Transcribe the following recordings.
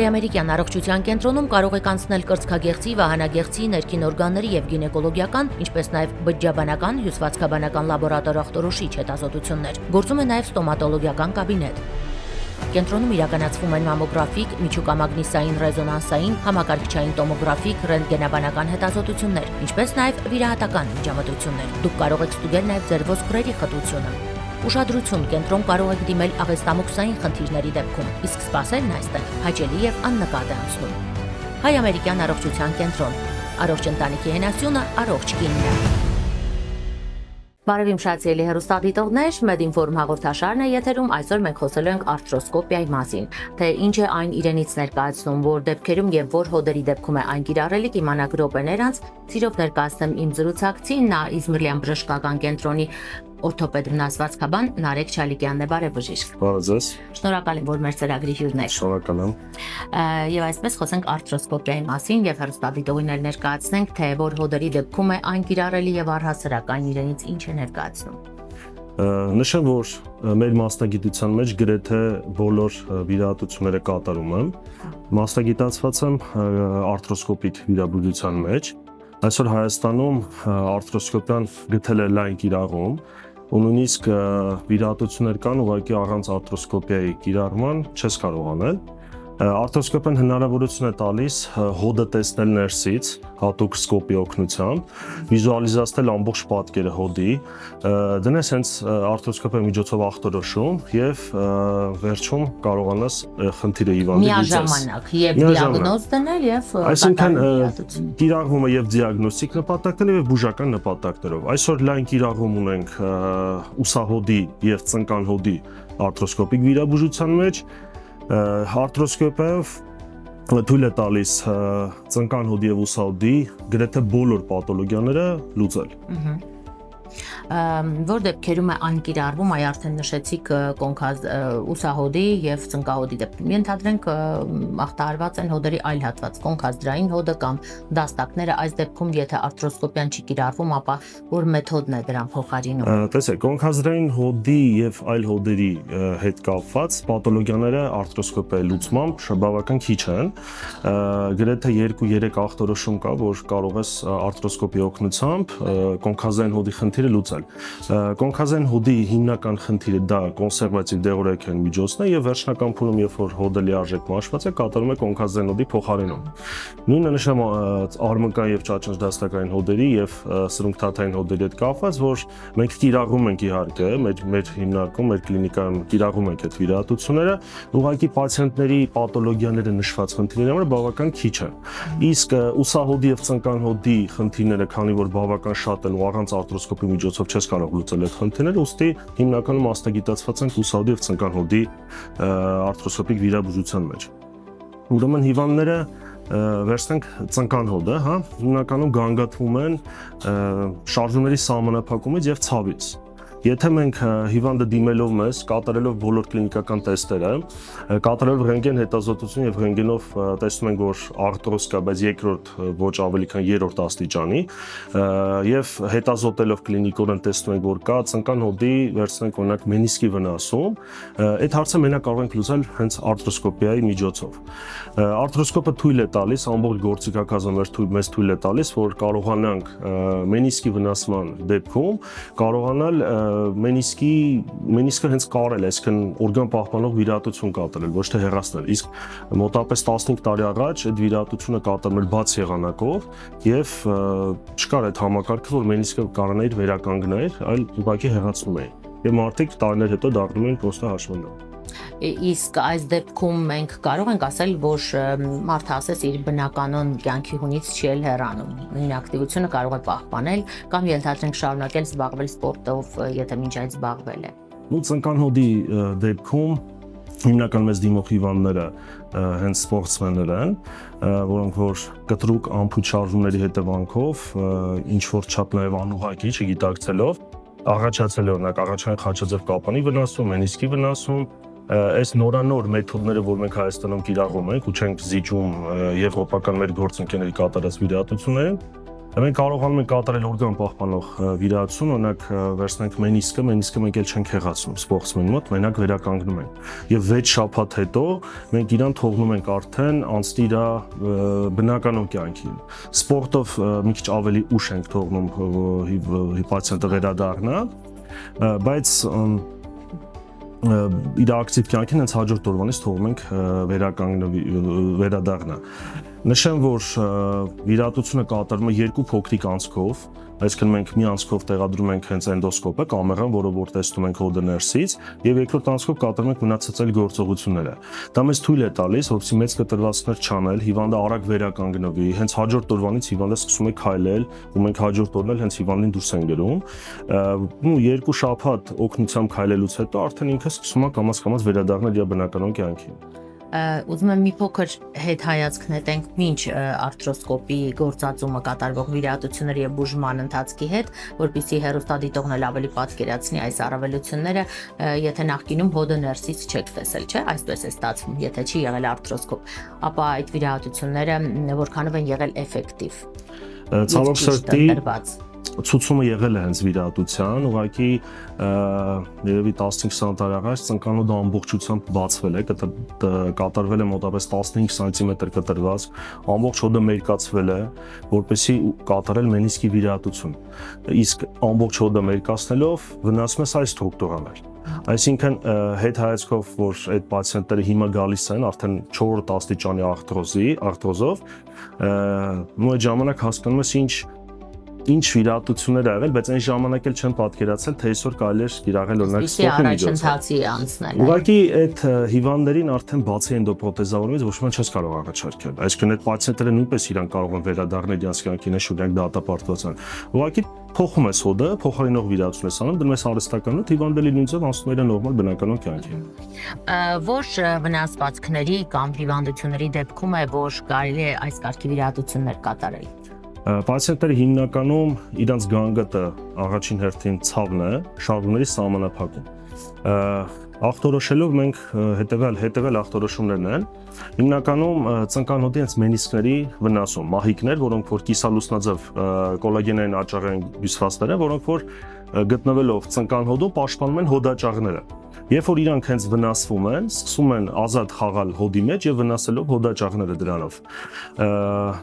Հայ-ամերիկյան առողջության կենտրոնում կարող եք անցնել կրծքագեղձի, վահանագեղձի, ներքին օրգանների եւ գինեկոլոգիական, ինչպես նաեւ բջջաբանական, հյուսվածքաբանական լաբորատոր ախտորոշիչ հետազոտություններ։ Գործում է նաեւ ստոմատոլոգիական կաբինետ։ Կենտրոնում իրականացվում են մամոգրաֆիկ, միջուկամագնիսային ռեզոնանսային, համակարգչային տոմոգրաֆիկ, ռենտգենաբանական հետազոտություններ, ինչպես նաեւ վիրահատական միջամտություններ։ Դուք կարող եք ստուգել նաեւ ձեր ոսկրերի խտությունը։ Ուշադրություն, կենտրոն կարող եք դիմել աղեստամոքսային խնդիրների դեպքում, իսկ սպասելն այստեղ հաճելի եւ աննկատ է անցնում։ Հայ-ամերիկյան առողջության կենտրոն։ Առողջ ընտանիքի հենասյունը առողջ կինն է։ Բարև իմ շատ սիրելի հեռուստադիտողներ, Medinform հաղորդաշարն է եթերում, այսօր մենք խոսելու ենք արթրոսկոպիայի մասին, թե ինչ է այն իրենից ներկայացնում, որ դեպքերում եւ որ հոդերի դեպքում է այն կիրառելի, կիմանաք րոպեներ անց, սիրով ներկայացնեմ իմ զրուցակցին, նա Իզմիրլյան բժշկական կենտրոնի օրթոպեդ վնասվածքաբան Նարեկ Չալիկյանն է, բարև բժիշկ։ Բարև ձեզ։ Շնորհակալ եմ, որ մեր ծրագրի հյուրն եք։ Շնորհակալ եմ։ Եվ այսպես խոսենք արթրոսկոպիայի մասին եւ հեռուստադիտողին ներկայացնենք, թե որ հոդերի դեպքում է այն կիրառելի եւ առհասարակ այն իրենից ինչ է ներկայացնում։ Նշեմ, որ մեր մասնագիտության մեջ գրեթե բոլոր վիրահատությունները կատարում եմ։ Մասնագիտացված եմ արթրոսկոպիկ վիրաբուժության մեջ։ Այսօր Հայաստանում արթրոսկոպիան գտել է լայն կիրառում, ու նույնիսկ վիրահատություններ կան, ուղղակի առանց արթրոսկոպիայի կիրառման չես կարող անել։ Արթրոսկոպիան հնարավորություն է տալիս հոդը տեսնել ներսից, հատուկ սկոպի օգնությամբ, վիզուալիզացնել ամբողջ պատկերը հոդի, դնես հենց արթրոսկոպիայի միջոցով ախտորոշում եւ վերջում կարողանաս խնդիրը հիվանդի միաժամանակ եւ դիագնոզ դնել եւ այսինքն կիրառվում է եւ դիագնոստիկ նպատակներով եւ բուժական նպատակներով։ Այսօր լայն կիրառում ունենք ուսահոդի եւ ծնկան հոդի արթրոսկոպիկ վիրաբուժության մեջ։ Արթրոսկոպիայով թույլ է տալիս ծնկան հոդի եւ ուսահոդի գրեթե բոլոր պաթոլոգիաները լուծել։ Որ դեպքերում է այն կիրառվում, այ արդեն նշեցիք ուսահոդի եւ ծնկահոդի դեպքում։ Ենթադրենք ախտահարված են հոդերի այլ հատված, կոնքազդրային հոդը կամ դաստակները, այս դեպքում եթե արթրոսկոպիան չի կիրառվում, ապա որ մեթոդն է դրան փոխարինում։ Տեսեք, կոնքազդրային հոդի եւ այլ հոդերի հետ կապված պաթոլոգիաները արթրոսկոպիայի լուծմամբ բավական քիչ են։ Գրեթե 2-3 ախտորոշում կա, որ կարող ես արթրոսկոպի օգնությամբ կոնքազդրային հոդի խնդիրը լուծել։ Կոնքազդրային հոդի հիմնական խնդիրը դա կոնսերվատիվ դեղորայքյան միջոցն է եւ վերջնական փուլում, երբ որ հոդը լիարժեք մաշված է, կատարում է կոնքազդրային հոդի փոխարինում։ Նույնը նշեմ արմնկային եւ ճաճանճ-դաստակային հոդերի եւ սրունքթաթային հոդերի հետ կապված, որ մենք կիրառում ենք իհարկե մեր հիմնարկում, մեր կլինիկայում կիրառում ենք այդ վիրահատությունները, ուղղակի պացիենտների պաթոլոգիաները նշված խնդիրների համար բավական քիչ են։ Իսկ ուսահոդի եւ ծնկան հոդի խնդիրները, քանի որ բավական շատ են ու առանց արթրոսկոպի միջոցով չես կարող լուծել այդ խնդիրները, ուստի հիմնականում մասնագիտացված ենք ուսահոդի եւ ծնկան հոդի արթրոսկոպիկ վիրաբուժության մեջ։ Ուրեմն հիվանդները վերցնենք ծնկան հոդը, հա, հիմնականում գանգատվում են շարժումների սահմանափակումից եւ ցավից։ Եթե մենք հիվանդը դիմելով մեզ, կատարելով բոլոր կլինիկական տեստերը, կատարելով ռենտգեն հետազոտություն եւ ռենտգենով տեսնում ենք, որ արթրոզ կա, բայց երկրորդ ոչ ավելի քան երրորդ աստիճանի, եւ հետազոտելով կլինիկորեն տեսնում ենք, որ կա ծնկան հոդի, վերցնենք օրինակ մենիսկի վնասում, այդ հարցը մենակ կարող ենք լուծել հենց արթրոսկոպիայի միջոցով։ Արթրոսկոպը թույլ է տալիս, ամբողջ գործիքակազմը մեզ թույլ է տալիս, որ կարողանանք մենիսկի վնասման դեպքում կարողանալ մենիսկը հենց կարել, այսինքն օրգան պահպանող վիրահատություն կատարել, ոչ թե հեռացնել։ Իսկ մոտավորապես 15 տարի առաջ այդ վիրահատությունը կատարում էր բաց եղանակով եւ չկար այդ համակարգը, որ մենիսկը կարողանայր վերականգնել, այլ ուղղակի հեռացնում էին։ Եվ մարդիկ տարիներ հետո դառնում են պրոստը հաշվանդամ։ Իսկ այս դեպքում մենք կարող ենք ասել, որ մարդը ասես իր բնականon կյանքի հունից չի էլ հեռանում, նույն ակտիվությունը կարող է պահպանել կամ ենթադրենք շարունակել զբաղվել սպորտով, եթե մինչ այդ զբաղվել է։ Ու ծնկան հոդի դեպքում հիմնական մեծ դիմող հիվանդները հենց սպորտսմեններ են, որոնք որ կտրուկ ամփոփ շարժումների հետևանքով ինչ որ չափ նաև անուղղակի չգիտակցելով առաջացել է օրինակ առաջային խաչաձև կապանի վնասում, մենիսկի վնասում, այս նորանոր մեթոդները, որ մենք Հայաստանում կիրառում ենք ու չենք զիջում եվրոպական մեր գործընկերների կատարած վիրահատություններին, Մենք կարողանում ենք կատարել օրգան պահպանող վիրահատություն, օրինակ վերցնենք մենիսկը մենք էլ չենք հեղացնում սպորտսմենի մոտ, մենակ վերականգնում ենք։ Եվ 6 շաբաթ հետո մենք իրան թողնում ենք արդեն անցնի իր բնականon կյանքին։ Սպորտով մի քիչ ավելի ուշ ենք թողնում պացիենտը վերադառնա, բայց իր ակտիվ կյանքին հենց հաջորդ օրվանից թողում ենք վերադառնա։ Նշեմ, որ վիրահատությունը կատարվում է 2 փոքրիկ անցքով, այսինքն մենք մի անցքով տեղադրում ենք հենց էնդոսկոպը, կամերան, որը որ տեսնում ենք հոդը ներսից, եւ երկրորդ անցքով կատարում ենք մնացած այլ գործողությունները։ Դա մեզ թույլ է տալիս, որպեսզի մեծ կտրվածքներ չանել, հիվանդը արագ վերականգնվի, հենց հաջորդ օրվանից հիվանդը սկսում է քայլել, ու մենք հաջորդ օրն էլ հենց հիվանդին դուրս ենք գրում։ Ու 2 շաբաթ օգնությամբ քայլելուց հետո արդեն ինքը սկսում է կամաց-կամաց վերադառնալ իր բնականon կյանքին։ Ուզում եմ մի փոքր հետ հայացք նետենք մինչ արթրոսկոպի գործածումը կատարվող վիրահատությունների եւ բուժման ընթացքի հետ, որպեսզի հեռուստադիտողն էլ ավելի պատկերացնի այս առավելությունները, եթե նախկինում հոդը ներսից չեք տեսել, չէ՞, այսպես է ստացվում, եթե չի եղել արթրոսկոպ, ապա այդ վիրահատությունները որքանով են եղել էֆեկտիվ։ Ցավոք սրտի ցուցումը եղել է հենց վիրահատության, ուղղակի երևի 15-20 տարի առաջ ծնկանոդը ամբողջությամբ բացվել է, կատարվել է մոտավորապես 15 սանտիմետր կտրված, ամբողջ հոդը մերկացվել է, որպեսզի կատարել մենիսկի վիրահատություն։ Իսկ ամբողջ հոդը մերկացնելով վնասում է այս ստրուկտուրաներ։ Այսինքն հետ հայացքով, որ այդ պացիենտները հիմա գալիս են արդեն 4 աստիճանի արթրոզով, ու այդ ժամանակ հասկանում ես ինչ վիրահատություններ ա եղել, բայց այն ժամանակ էլ չեմ պատկերացել, թե այսօր կարելի է կիրառել օրինակ սպորտի միջոցով։ Ուղղակի այդ հիվանդներին արդեն բացի էնդոպրոթեզավորումից ոչ մի չես կարող առաջարկել։ Այսինքն այդ պացիենտները նույնպես իրան կարող են վերադառնել իրենց կյանքին, շուրջ դատապարտված են։ Ուղղակի փոխում ես հոդը, փոխարինող վիրահատություն ես անում, դնում ես արհեստականոտ, հիվանդը լինությունով անցնում է նորմալ բնականon կյանքին։ Որ վնասվածքների կամ հիվանդությունների դեպքում է, որ կարելի է այս կարգի վիրահատություններ կատարել։ Պացիենտները հիմնականում իրանց գանգատը առաջին հերթին ցավն է, շարժումների սահմանափակում։ Ախտորոշելով մենք հետևյալ ախտորոշումներն են, հիմնականում ծնկանոդի հենց մենիսկների վնասում, մահիկներ, որոնք որ կիսալուսնաձև կոլագենային աճաղային հյուսվածքներ են, որոնք որ գտնվելով ծնկանհոդում պաշտպանում են հոդաճաղները։ Երբ որ իրանք հենց վնասվում են, սկսում են ազատ խաղալ հոդի մեջ եւ վնասելով հոդաճաղները դրանով։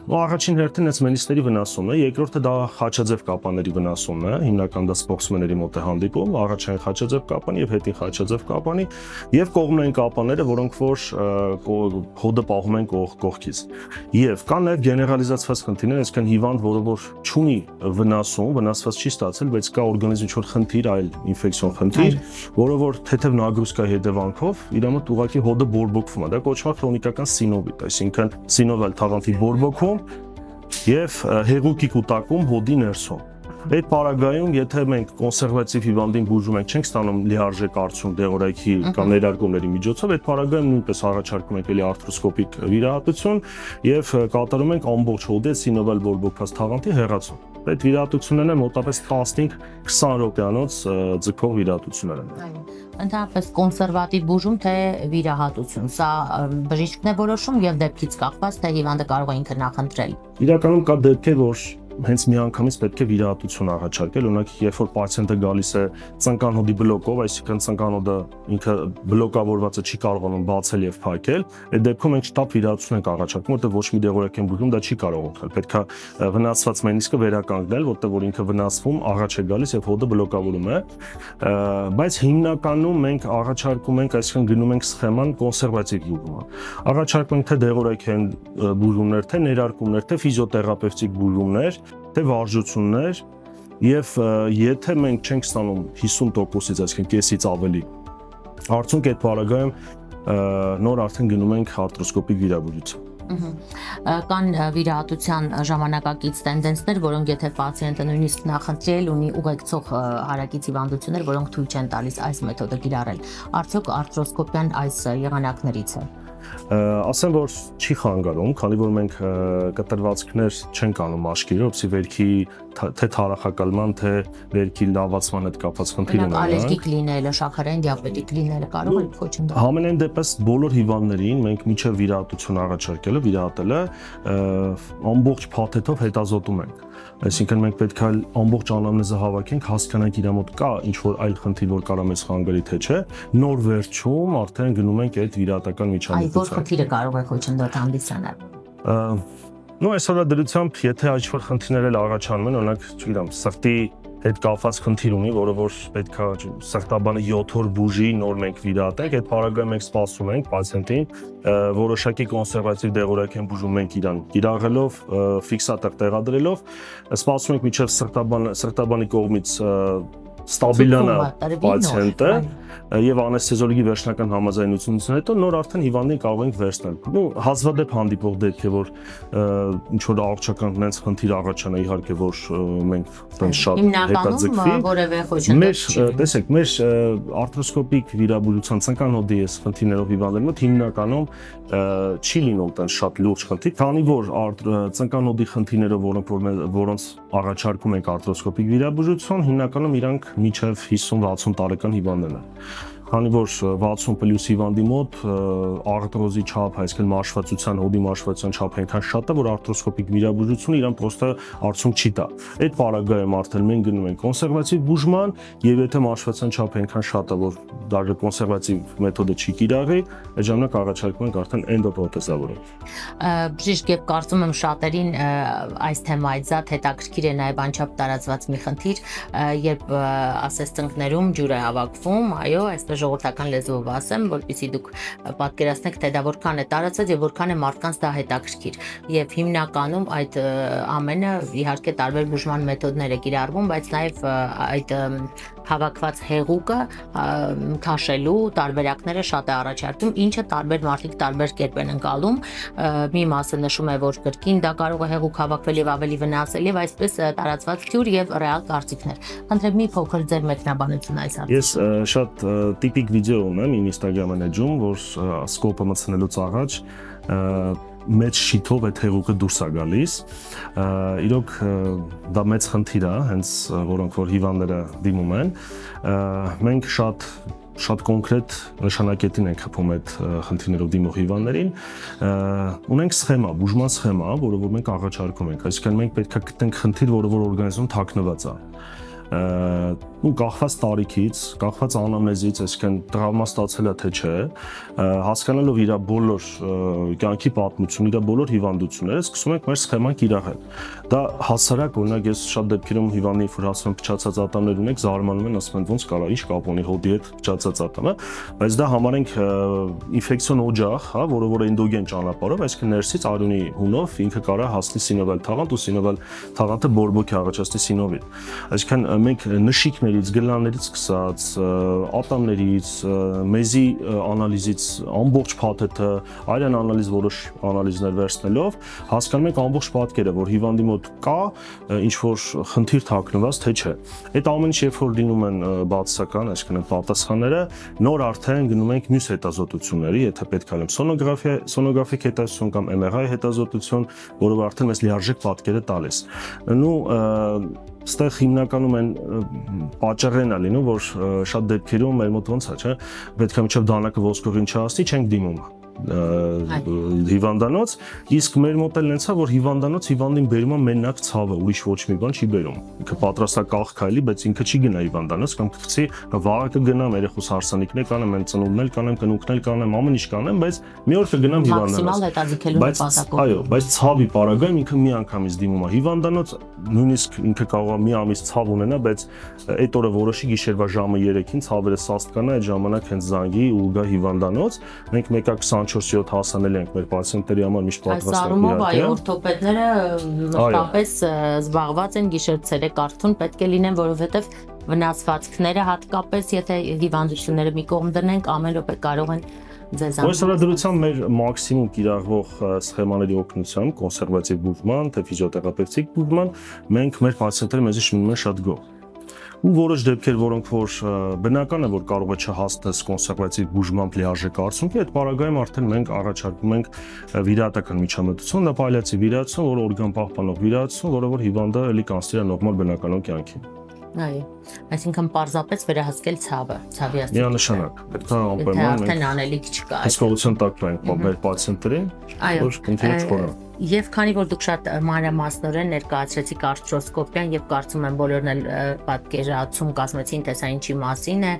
Ու առաջին հերթին հենց մենիսկների վնասումն է, երկրորդը դա խաչաձև կապանների վնասումն է, հիմնական դա սպորտսմենների մոտ է հանդիպում, առաջային խաչաձև կապանի եւ հետին խաչաձև կապանի եւ կողմնային կապանները, որոնք որ հոդը պահում են կողքից։ Եվ կան նաեւ գեներալիզացված խնդիրներ, այսինքն հիվանդ, որը որ չունի վնասում, վնասված չի ստացել, բայց կա օրգանիզմի ինչ-որ խնդիր, այլ ինֆեկցիոն խնդիր, որը որ թեթև նագրուսկայի հետևանքով իր մոտ ուղղակի հոդը բորբոքվում է, դա կոչվում է քրոնիկական սինովիտ, այսինքն սինովալ թաղանթի բորբոքում եւ հեղուկի կուտակում հոդի ներսում։ Այդ պարագայում, եթե մենք կոնսերվատիվ հիվանդին բուժում ենք, չենք ստանում լիարժեք արդյունք դեղորայքի կամ ներարկումների միջոցով, այդ պարագայում նույնպես առաջարկում ենք էլի արթրոսկոպիկ վիրահատություն եւ կատարում ենք ամբողջ հոդի սինովալ բորբոքված թաղանթի հեռացում։ Այդ վիրահատություններն են մոտավորապես 15-20 րոպեանոց ձգող վիրահատություններ են։ Ընդհանրապես կոնսերվատիվ բուժում թե վիրահատություն, սա բժիշկն է որոշում եւ դեպքից կախված թե հիվանդը կարող է ինքը նախընտրել։ Իրականում կա դեպքեր, որ հենց միանգամից պետք է վիրահատություն առաջարկել, օրինակ երբ որ պացիենտը գալիս է ծնկանոդի բլոկով, այսինքն ծնկանոդը ինքը բլոկավորվածը չի կարողանում բացել եւ փակել, այդ դեպքում մենք շտապ վիրահատություն ենք առաջարկում, որտեղ ոչ մի դեղորայք են բուժում դա չի կարող օգնել, պետք է վնասված մենիսկը վերականգնել, որտեղ որ ինքը վնասվում, առաջ է գալիս եւ հոդը բլոկավորում է, բայց հիմնականում մենք առաջարկում ենք, այսինքն գնում ենք սխեման կոնսերվատիվ բուժումը։ Առաջարկում ենք թե դեղորայքային բուժումներ, թե ներարկումներ, թե ֆիզիոթերապևտիկ բուժումներ, թե վարժություններ եւ եթե մենք չենք ստանում 50%-ից, այսինքն կեսից ավելի, արդյունք այդ պարագայում նոր արդեն գնում ենք արթրոսկոպիկ վիրաբուժություն։ Կան վիրահատության ժամանակակից տենդենսներ, որոնք եթե պացիենտը նույնիսկ նախընտրել ունի ուղեկցող հարակից հիվանդություններ, որոնք թույլ չեն տալիս այս մեթոդը կիրառել, արդյոք արթրոսկոպիան այս եղանակներից է։ ասեմ, որ չի խանգարում, քանի որ մենք կտրվածքներ չենք անում աշխիրը, որպեսզի վերքի թե թարախակալման, թե վերքի լավացման հետ կապված խնդիր ունենան։ Ալերգիկ լինելը, շաքարային դիաբետիկ լինելը կարող է խոչընդոտել։ Համենայն դեպս բոլոր հիվանդներին մենք միջև վիրահատություն առաջարկելը, վիրահատելը ամբողջ փաթեթով հետազոտում ենք։ Այսինքն մենք պետք է ամբողջ անամնեզը հավաքենք, հասկանանք իր մոտ կա ինչ որ այլ խնդիր, որ կարող մեզ խանգարի թե չէ, նոր վերջում արդեն գնում ենք այդ վիրահատական միջամտության։ Այդ որ խնդիրը կարող է խոչընդոտ հանդիսանալ։ Ну, այսօր դրությամբ, եթե ինչ որ խնդիրներ էլ առաջանում են, օրինակ, չգիտեմ, սրտի հետ կապված խնդիր ունի, որը որ պետքա սրտաբանը 7 օր բուժի, նոր մենք վիրահատենք, այդ պարագայում մենք սպասում ենք պացիենտին, որոշակի կոնսերվատիվ դեղորայք են բուժում ենք իրան, կիրաղելով, ֆիքսատոր տեղադրելով, սպասում ենք մինչև սրտաբանի կողմից ստաբիլանա պացիենտը եւ անեստեզիոլոգի վերջնական համաձայնությունից հետո նոր արդեն հիվանդին կարող ենք վերցնել։ Ну, հազվադեպ հանդիպող դեպք է, որ ինչ որ առողջական նենց խնդիր առաջանա, իհարկե, որ մենք տենց շատ հետաձգվի։ Որևէ խոչընդոտ չի։ Տեսեք, մեր արթրոսկոպիկ վիրաբուժության ցնկանոդի խնդիրներով հիվանդների մոտ հիմնականում չի լինում տենց շատ լուրջ խնդիր, քանի որ ցնկանոդի խնդիրներով, որոնց առաջարկում ենք արթրոսկոպիկ վիրաբուժություն, հիմնականում իրանք միջև 50-60 տարեկան հիվանդներ են։ Քանի որ 60+ հիվանդի մոտ արտրոզի չափ, այսինքն մաշվածության, հոդի մաշվածության չափը այնքան շատ է, որ արթրոսկոպիկ վիրաբուժությունը իրան պրոստը արդյունք չի տա։ Այդ պարագայում արդեն մենք գնում ենք կոնսերվատիվ բուժման, եւ եթե մաշվածության չափը այնքան շատ է, որ դաժե կոնսերվատիվ մեթոդը չի կիրառի, այդ ժամանակ առաջարկում ենք արդեն էնդոպրոթեզավորում։ Բժիշկ, եւ կարծում եմ շատերին այս թեմայից զատ հետաքրքիր է նաեւ անչափ տարածված մի խնդիր, երբ ասես ծնկներում ջուր է հավաքվում, այո, այսպես ժողովրդական լեզվով ասեմ, որպեսզի դուք պատկերացնեք, թե դա որքան է տարածած եւ որքան է մարդկանց դա հետաքրքիր։ Եվ հիմնականում այդ ամենը իհարկե տարբեր բուժման մեթոդներ է կիրառվում, բայց նաեւ այդ հավաքված հեղուկը քաշելու տարբերակները շատ է առաջարկում, ինչը տարբեր մարդիկ տարբեր կերպ են ընկալում։ Մի մասը նշում է, որ կրկին դա կարող է հեղուկ հավաքվել եւ ավելի վնասել եւ այսպես տարածված թյուր եւ ռեալ կարծիքներ։ Խնդրեմ մի փոքր ձեր մեկնաբանություն այս հարցում։ Ես շատ տիպիկ վիդեո ունեմ իմ Instagram-ն էջում, որ սկոպը մտցնելուց առաջ մեծ շիթով այդ հեղուկը դուրս է գալիս։ Իրոք դա մեծ խնդիր է, հենց որոնք որ հիվանդները դիմում են։ Մենք շատ կոնկրետ նշանակետին ենք խփում այդ խնդիրներով դիմող հիվանդներին։ Ունենք սխեմա, բուժման սխեմա, որը որ մենք առաջարկում ենք։ Այսինքն մենք պետք է գտնենք խնդիր, որը որ օրգանիզմում թաքնված է։ ու կախված տարիքից, կախված անամնեզից, այսինքն տրավմա ստացել է թե չէ, հասկանալով իր բոլոր կյանքի պատմությունը, իր բոլոր հիվանդությունները, սկսում ենք մեր սխեման կիրառել։ Դա հասարակ, օրինակ ես շատ դեպքերում հիվանդի ինֆորմացիոն փչացած ատամներ ունենք, զարմանում են, ասում են ոնց կարա, ինչ կապ ունի հոդի հետ փչացած ատամը, բայց դա համարենք ինֆեկցիոն օջախ, հա, որը էնդոգեն ճանապարհով, այսինքն ներսից արյունի հունով ինքը կարա հասնի սինովել թաղանթ ու սինովել թաղանթը բորբոքի առաջացնի սինովիտ։ Այսինքն մենք նշիկներից, գլաններից սկսած, ատամներից, մեզի անալիզից ամբողջ փաթեթը, արյան անալիզ որոշ անալիզներ վերցնելով հասկանում ենք ամբողջ պատկերը, որ հիվանդի մոտ կա ինչ որ խնդիր թաքնված թե չէ։ Այդ ամեն ինչ երբ որ լինում են բացասական, այսինքն պատասխանները, նոր արդեն գնում ենք մյուս հետազոտությունների, եթե պետք է սոնոգրաֆիկ հետազոտություն կամ MRI հետազոտություն, որով արդեն մեզ լիարժեք պատկերը տալիս։ Ну Ստեղ հիմնականում են պատճառներն է լինում, որ շատ դեպքերում մեր մոտ ոնց է, չէ, պետք է մինչև դանակը ոսկորին չհասնի, չենք դիմում հիվանդանոց, իսկ մեր մոտ էլ նենց է, որ հիվանդանոց հիվանդին բերում է մենակ ցավը, ուրիշ ոչ մի բան չի բերում։ Ինքը պատրաստ է կախ քայլի, բայց ինքը չի գնա հիվանդանոց, կամ կգցի վաղը կգնամ, երեխուս հարսանիքներ կանեմ, են ծնունդներ կանեմ, կնունքներ կանեմ, ամեն ինչ կանեմ, բայց մի օր կգնամ հիվանդանոց։ Մաքսիմալ հետաձգելու նպատակով։ Այո, բայց ցավի պարագայում ինքը մի անգամից դիմում է հիվանդանոց, նույնիսկ ինքը կարող է մի ամիս ցավ ունենա, բայց այդ օրը որոշի գիշերվա ժամը 3-ին ցավերը սաստկանա, այդ ժամանակ հենց զանգի ու գա հիվանդանոց։ Մենք 1:24-7 հասանել ենք մեր պացիենտների համար միշտ պատրաստ ենք։ Այո, օրթոպեդները մշտապես զբաղված են գիշեր-ցերեկ արթուն պետք է լինեն, որովհետև վնասվածքները հատկապես եթե հիվանդությունները մի կողմ դնենք, ամեն րոպե կարող են ձեզ Այս դրությամբ մեր մաքսիմում կիրառվող սխեմաների օգնությամբ, կոնսերվատիվ բուժման, թե ֆիզիոթերապևտիկ բուժման, մենք մեր պացիենտները մեզի շինում են շատ գոհ։ ու որոշ դեպքեր, որոնք որ բնական է, որ կարող է չհասնես կոնսերվատիվ բուժմամբ լիարժեք արդյունքի, այդ պարագայում արդեն մենք առաջարկում ենք վիրահատական միջամտություն, դա պալիատիվ վիրահատություն, որը օրգան պահպանող վիրահատություն, որը որ հիվանդը էլի կանցնի նորմալ բնականոն կյանքին։ Այո, այսինքն պարզապես վերահսկել ցավի աստիճանը։ Միանշանակ, պետք է անպայման արդեն անելիք չկա։ հսկողության տակ ենք մեր պացիենտներին, որ քննիչ չխորան։ Եվ քանի որ դուք շատ մանրամասնորեն ներկայացրեցիք արթրոսկոպիան եւ կարծում եմ բոլորն էլ պատկերացում կազմեցին թե սա ինչի մասին է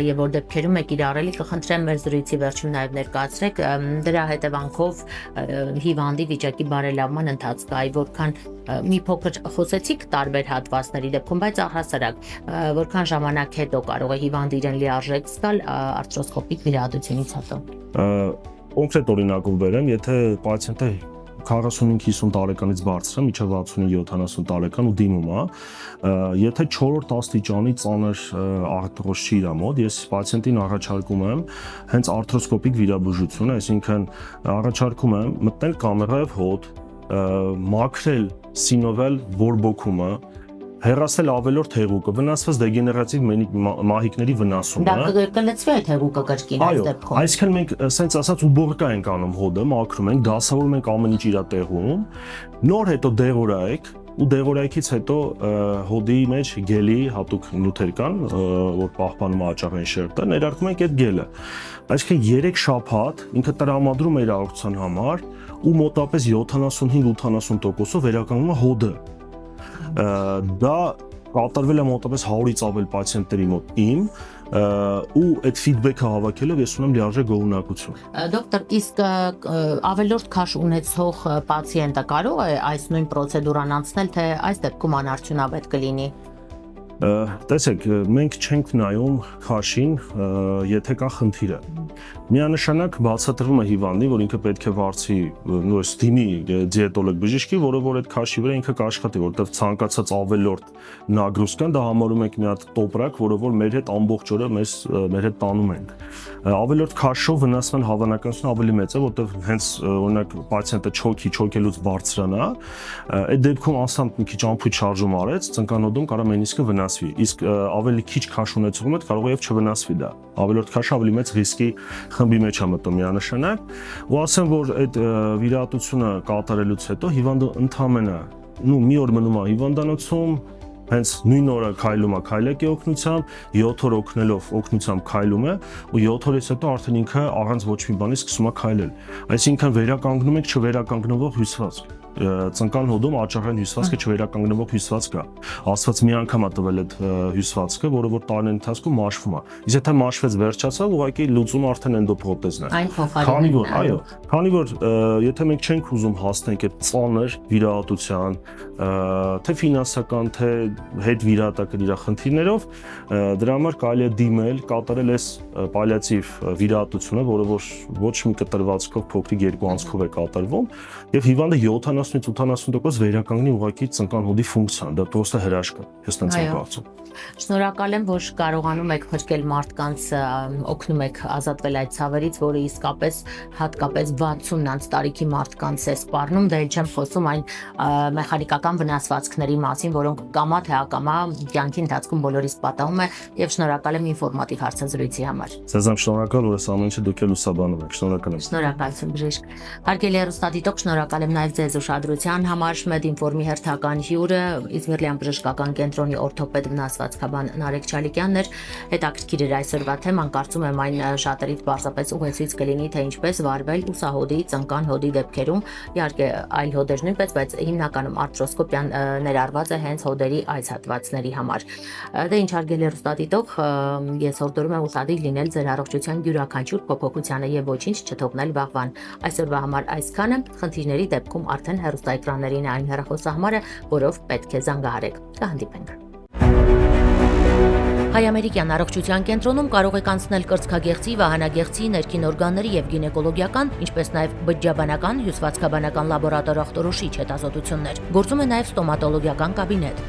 եւ որ դեպքերում է կիրառելի, կխնդրեմ մեր զրույցի վերջում նաեւ ներկայացրեք դրա հետևանքով հիվանդի վիճակի բարելավման ընթացքը, այ որքան մի փոքր խոսեցիք տարբեր հատվածների դեպքում, բայց առհասարակ որքան ժամանակ հետո կարող է հիվանդը իրեն լիարժեք զգալ արթրոսկոպիկ վիրահատությունից հետո։ Կոնկրետ օրինակով բերեմ, եթե պացիենտը 45-50 տարեկանից բարձր է, մինչև 65-70 տարեկան ու դիմում է, եթե 4-րդ աստիճանի ծանր արթրոզ չի իր մոտ, ես պացիենտին առաջարկում եմ հենց արթրոսկոպիկ վիրաբուժություն, այսինքն առաջարկում եմ մտնել կամերայով հոտ, մաքրել սինովել բորբոքումը, հեռացնել ավելորդ հեղուկը, վնասված դեգեներատիվ մահիկների վնասումը։ Դա կլցվի այդ հեղուկը կրկին այս դեպքում։ Այսինքն մենք ասենց ասած ուբորկա ենք անում հոդը, մաքրում ենք, դասավորում ենք ամեն ինչ իր տեղում, նոր հետո դեղորայք ու դեղորայքից հետո հոդի մեջ գելի հատուկ նյութեր կան, որ պահպանում է աճառային շերտը, ներարկում ենք այդ գելը։ Այսինքն 3 շաբաթ ինքը տրամադրում է իր առողջության համար ու մոտապես 75-80%-ով վերականգնում է հոդը։ Դա կատարվել է մոտապես 100-ից ավել պացիենտների մոտ իմ ու այդ ֆիդբեքը հավաքելով ես ունեմ լիարժեք գոհունակություն։ Դոկտոր, իսկ ավելորդ քաշ ունեցող պացիենտը կարող է այս նույն պրոցեդուրան անցնել, թե այս դեպքում անարդյունավետ կլինի։ Տեսեք, մենք չենք նայում քաշին, եթե կա խնդիրը։ Միանշանակ բացատրվում է հիվանդին, որ ինքը պետք է վարձի նույնիսկ դիմի դիետոլոգ բժիշկի, որը որ այդ քաշի վրա ինքը կաշխատի, որտեղ ցանկացած ավելորդ նագրուսկան դա համարում ենք մի հատ տոպրակ, որը որ մեր հետ ամբողջ օրը մեր հետ տանում ենք։ Ավելորդ քաշով վնասման հավանականությունը ավելի մեծ է, որտեղ հենց օրինակ պացիենտը չոքելուց բարձրանա, այդ դեպքում անսամբ մի քիչ ամփոփ շարժում արեց, ծնկանոդում կարող մենիսկը վնասվի, իսկ ավելի քիչ քաշ ունեցողում հետ կարող է եւ չվնասվի դա։ Ավելորդ քաշը ավելի մեծ ռիսկի խմբի մեջ է մտնում միանշանակ, ու ասեմ, որ այդ վիրահատությունը կատարելուց հետո հիվանդը ընդամենը մի օր մնում է հիվանդանոցում, հենց նույն օրը քայլում է քայլակի օգնությամբ, 7 օր օգնությամբ քայլում է ու 7 օրից հետո արդեն ինքը առանց ոչ մի բանի սկսում է քայլել։ Այսինքն վերականգնում ենք չվերականգնվող հյուսվածք։ Ծնկան հոդում աճառային հյուսվածքը չվերականգնվող հյուսված կա։ Աստված մի անգամ է տվել այդ հյուսվածքը, որը որ տարիների ընթացքում մաշվում է։ Իսկ եթե մաշվեց վերջացավ, ուղղակի լուծումը արդեն էնդոպրոթեզն է։ Այն փոխարինում է։ Այո, քանի որ եթե մենք չենք ուզում հասնենք այդ ծանր վիրահատության, թե ֆինանսական, թե հետ վիրահատական իր խնդիրներով, դրա համար կարելի է դիմել, կատարել այս պալիատիվ վիրահատությունը, որը որ ոչ մի կտրվածքով փոքրիկ երկու անցքով է կատարվում, եւ հիվանդը 70-80% վերականգնի ուղղակի ծնկան հոդի ֆունկցիան, դա պրոստը հրաշք է, ես տենց եմ կարծում։ Շնորհակալ եմ, որ կարողանում եք փրկել մարդկանց, օգնում եք ազատվել այդ ցավերից, որը իսկապես հատկապես 60-ից տարիքի մարդկանց է սպառնում, դա էլ չեմ խոսում այն մեխանիկական վնասվածքների մասին, որոնք կամա թե ակամա կյանքի ընթացքում բոլորիս պատահում է, եւ շնորհակալ եմ ինֆորմատիվ հարցազրույցի համար։ Ձեզ եմ շնորհակալ, որ այս ամենը դուք եք լուսաբանում եք։ Շնորհակալ եմ։ Շնորհակալություն բժիշկ։ Հարգելի հեռուստադիտող, շնորհակալ եմ նաև ձեզ ուշադրության համար։ Մեդինֆորմի հերթական հյուրը Իզմիրլյան բժշկական կենտրոնի օրթոպեդ վնասվածքաբան Նարեկ Չալիկյանն էր։ Հետաքրքիր էր այսօրվա թեման, կարծում եմ այն շատերից պարզապես ուղեցույց կլինի, թե ինչպես վարվել ուսահոդի, ծնկան հոդի դեպքերում, իհարկե այլ հոդեր նույնպես, բայց հիմնականում արթրոսկոպիան ներառված է հենց հոդերի այս հատվածների համար։ Դե ինչ հարգելի հեռուստադիտող, ես հորդորում եմ ուշադիր լինել ձեր առողջության յուրաքանչյուր փոփոխությանը եւ ոչինչ չթողնել վաղվան։ Այսօրվա համար այսքանը, խնդիրների դեպքում արդեն հեռուստաէկրաններին է այն հեռախոսահամարը, որով պետք է զանգահարեք։ Կհանդիպենք։ Հայ-ամերիկյան առողջության կենտրոնում կարող եք անցնել կրծքագեղձի, վահանագեղձի, ներքին օրգանների եւ գինեկոլոգիական, ինչպես նաեւ բջջաբանական, հյուսվածքաբանական լաբորատոր ախտորոշիչ հետազոտություններ։ Գործում է նաեւ ստոմատոլոգիական կաբինետ։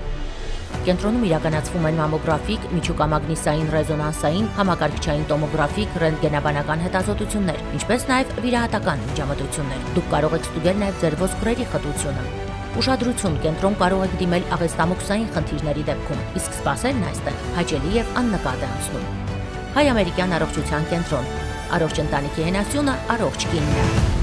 Կենտրոնում իրականացվում են մամոգրաֆիկ, միջուկամագնիսային ռեզոնանսային, համակարգչային տոմոգրաֆիկ, ռենտգենաբանական հետազոտություններ, ինչպես նաեւ վիրահատական միջամտություններ։ Դուք կարող եք ստուգել նաեւ ձեր ոսկրերի խտությունը։ Ուշադրություն, կենտրոն կարող եք դիմել աղեստամոքսային խնդիրների դեպքում, իսկ սպասելն այստեղ հաճելի եւ աննկատ է անցնում։ Հայ-ամերիկյան առողջության կենտրոն։ Առողջ ընտանիքի հենասյունը, առողջ կինն է։